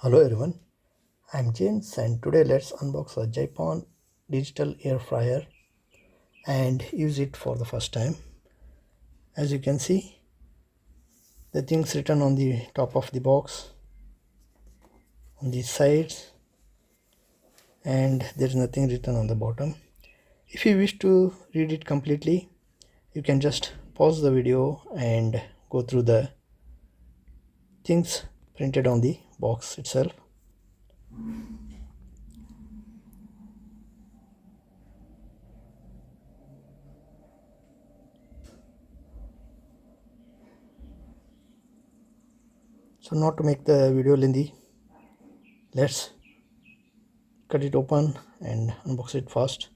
Hello everyone, I'm James and today let's unbox a Jaipan digital air fryer and use it for the first time. As you can see, the things written on the top of the box, on the sides, and there's nothing written on the bottom. If you wish to read it completely, you can just pause the video and go through the things printed on the box itself. So not to make the video lengthy, let's cut it open and unbox it fast.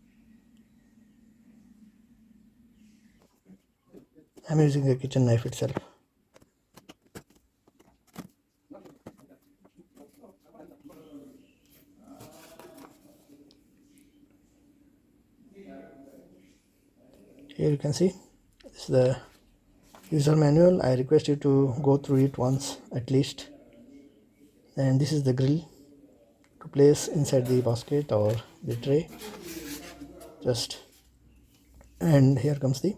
I'm using a kitchen knife itself. Here you can see this is the user manual. I request you to go through it once at least. And this is the grill to place inside the basket or the tray. And here comes the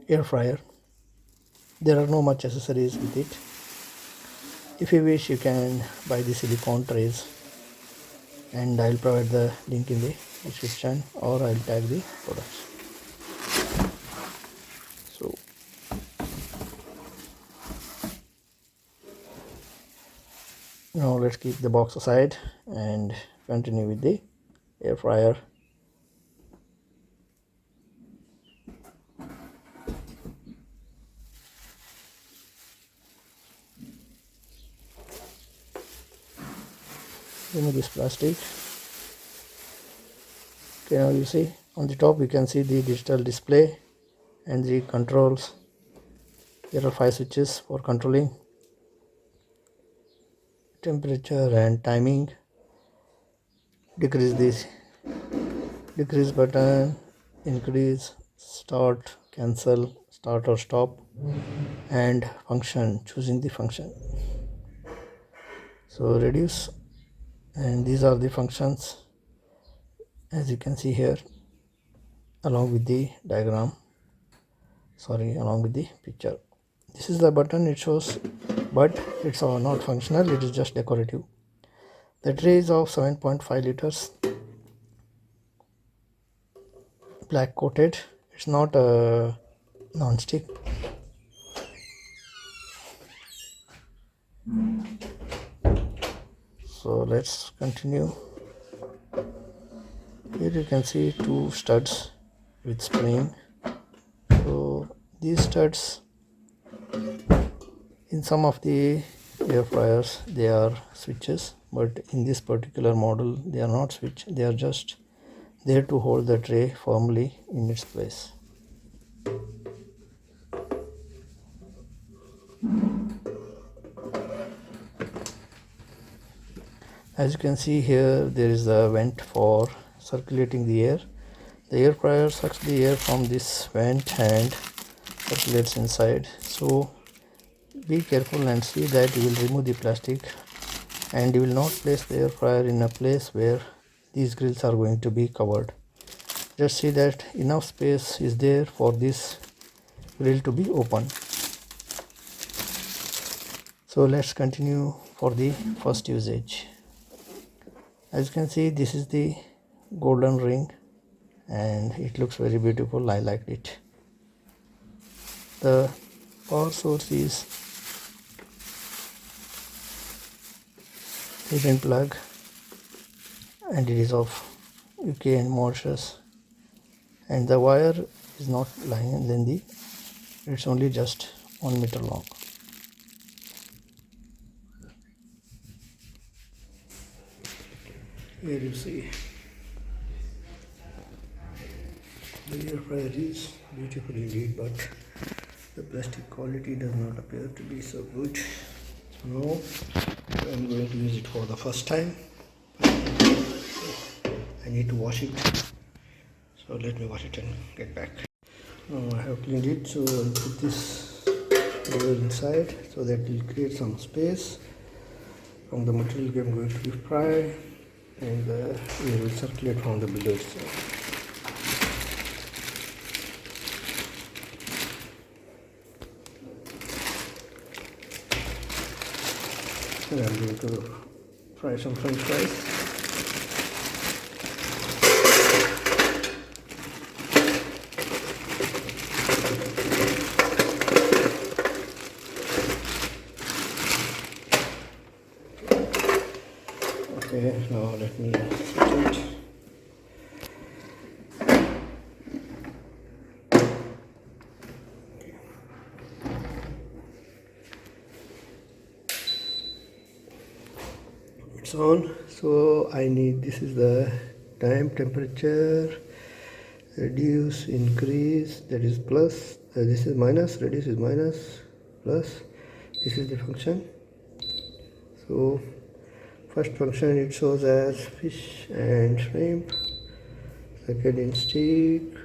air fryer. There are no much accessories with it. If you wish, you can buy the silicone trays, and I'll provide the link in the description, or I'll tag the products. So now let's keep the box aside and continue with the air fryer. Remove this plastic. Okay, now you see on the top you can see the digital display and the controls. There are 5 switches for controlling temperature and timing. Decrease button, increase, start, cancel, start or stop, and function, choosing the function. So reduce, and these are the functions as you can see here along with the diagram, along with the picture. This is the button it shows, but it's not functional, it is just decorative. The tray is of 7.5 liters, black coated. It's not a non-stick. So let's continue. Here you can see 2 studs with spring. So these studs, in some of the air fryers they are switches, but in this particular model they are not switch, they are just there to hold the tray firmly in its place. As you can see here, there is a vent for circulating the air. The air fryer sucks the air from this vent and circulates inside. So be careful and see that you will remove the plastic, and you will not place the air fryer in a place where these grills are going to be covered. Just see that enough space is there for this grill to be open. So let's continue for the first usage. As you can see, this is the golden ring and it looks very beautiful. I liked it. The power source is hidden plug and it is of UK and Mauritius, and the wire is not lengthy, it's only just 1 meter long. Here you see the air fryer is beautiful indeed, but the plastic quality does not appear to be so good. So now I'm going to use it for the first time. I need to wash it, so let me wash it and get back. Now I have cleaned it, so I'll put this over inside so that it will create some space. from the material I'm going to fry, and we will circulate from the below itself. And I'm going to fry some french fries. Okay, now let me switch it. It's on. So I need, this is the time, temperature, reduce, increase, that is plus, this is minus, reduce is minus, plus, this is the function. So first function it shows as fish and shrimp, second in steak,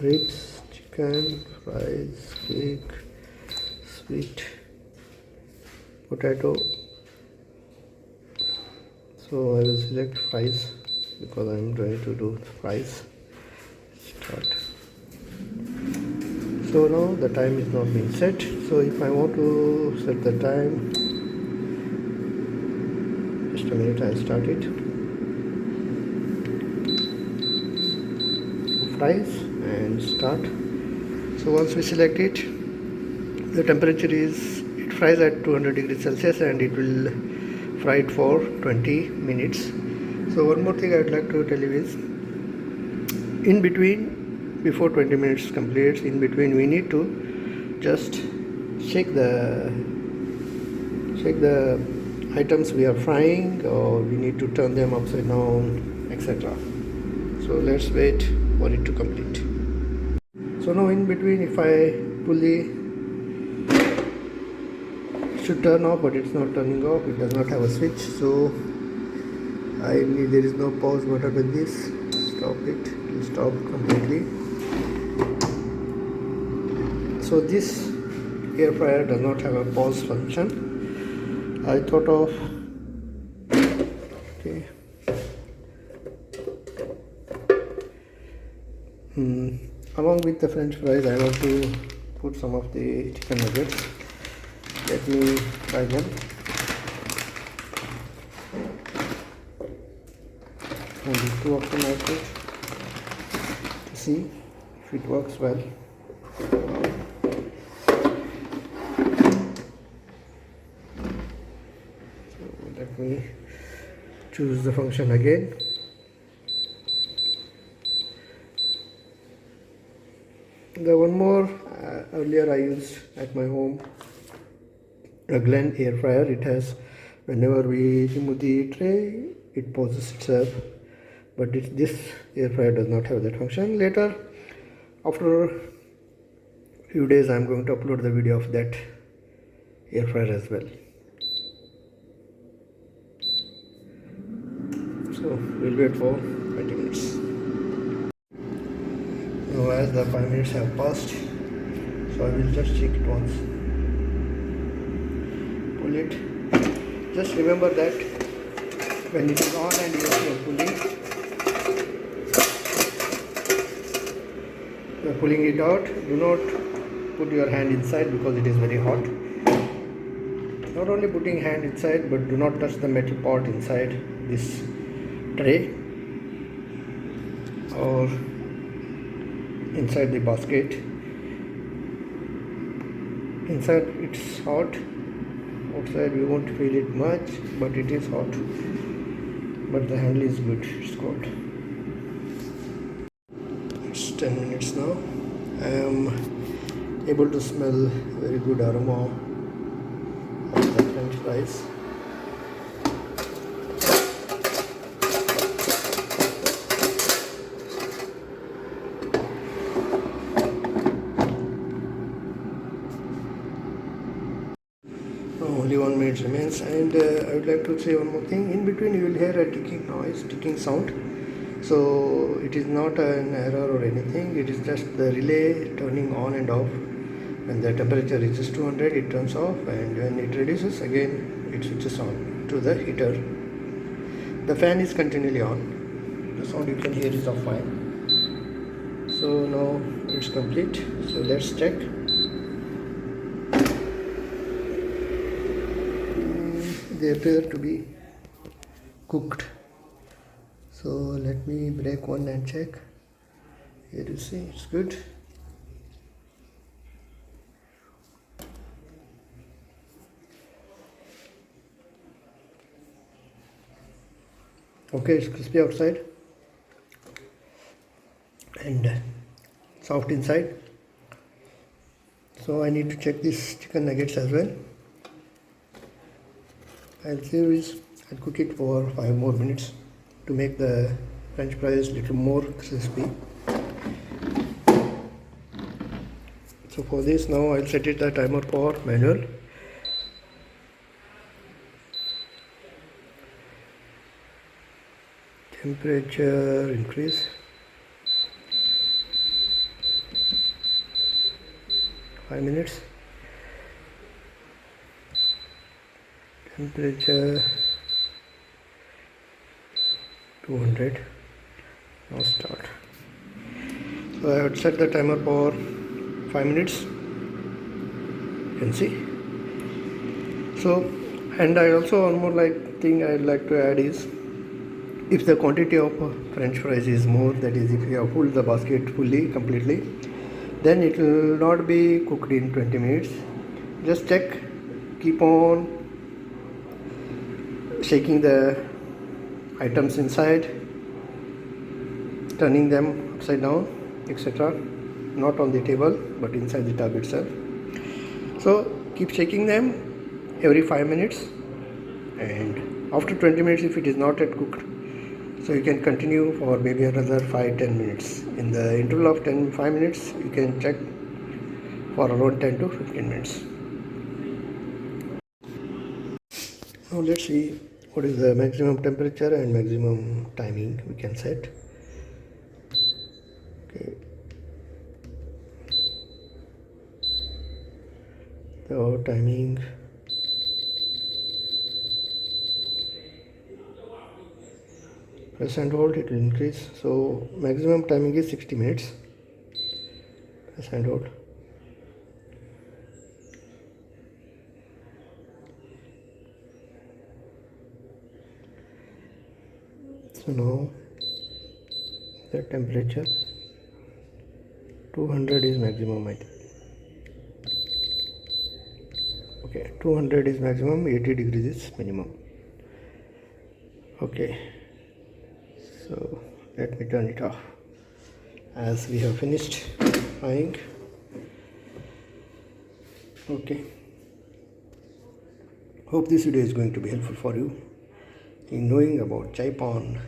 ribs, chicken, fries, cake, sweet potato. So I will select fries because I am going to do fries. Start. So now the time is not being set. So if I want to set the time, just a minute, I'll start it. Fries and start. So once we select it, the temperature is, it fries at 200 degrees Celsius and it will fry it for 20 minutes. So one more thing I would like to tell you is, in between, before 20 minutes completes, in between we need to just shake the items we are frying, or we need to turn them upside down, etc. So let's wait for it to complete. So now in between, if I pull the, should turn off, but it's not turning off, it does not have a switch, so there is no pause button with this. Stop it, it will stop completely. So this air fryer does not have a pause function. I thought of, okay, along with the french fries I want to put some of the chicken nuggets. Let me try them. Only 2 of them I put to see if it works well. So let me choose the function again. The one more, earlier I used at my home a Glen air fryer. It has, whenever we remove the tray, it pauses itself, but this air fryer does not have that function. Later, after a few days, I am going to upload the video of that air fryer as well. So we'll wait for 20 minutes. Now as the 5 minutes have passed, so I will just check it once. Pull it. Just remember that when it is on and you are pulling it out, do not put your hand inside because it is very hot. Not only putting hand inside, but do not touch the metal part inside this tray or inside the basket. Inside it's hot, outside we won't feel it much, but it is hot, but the handle is good, it's good. It's 10 minutes now. I am able to smell very good aroma of the french fries. Only 1 minute remains, and I would like to say one more thing. In between you will hear a ticking noise, ticking sound. So it is not an error or anything, it is just the relay turning on and off. When the temperature reaches 200 it turns off, and when it reduces again it switches on to the heater. The fan is continually on. The sound you can hear is of fine. So now it's complete. So let's check. They appear to be cooked. So let me break one and check. Here you see it's good. Okay, it's crispy outside and soft inside. So I need to check these chicken nuggets as well. I'll cook it for 5 more minutes to make the French fries little more crispy. So for this now I'll set it the timer for manual. Temperature increase. 5 minutes. Temperature 200. Now start. So I would set the timer for 5 minutes. You can see. So, and I also one more thing I'd like to add is, if the quantity of French fries is more, that is if you have filled the basket fully, completely, then it will not be cooked in 20 minutes. Just check, keep on shaking the items inside, turning them upside down, etc. Not on the table but inside the tub itself. So keep shaking them every 5 minutes, and after 20 minutes if it is not yet cooked, so you can continue for maybe another 5-10 minutes. In the interval of 5 minutes you can check for around 10 to 15 minutes. Now let's see what is the maximum temperature and maximum timing we can set. Okay. So timing, press and hold, it will increase. So maximum timing is 60 minutes. Press and hold. So now the temperature 200 is maximum, I think. Okay, 200 is maximum, 80 degrees is minimum. Okay, so let me turn it off as we have finished frying. Okay, hope this video is going to be helpful for you in knowing about Jaipan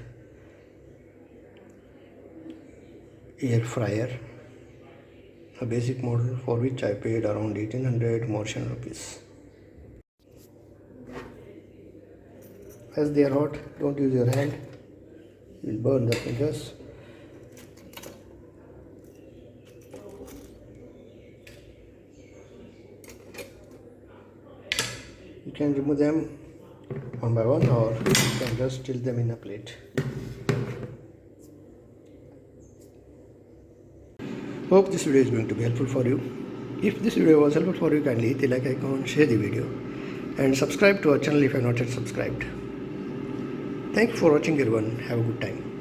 air fryer, a basic model for which I paid around 1800 Mauritian rupees. As they are hot, don't use your hand, you will burn the fingers. You can remove them one by one, or you can just tilt them in a plate. Hope this video is going to be helpful for you. If this video was helpful for you, kindly hit the like icon, share the video, and subscribe to our channel if you are not yet subscribed. Thank you for watching everyone. Have a good time.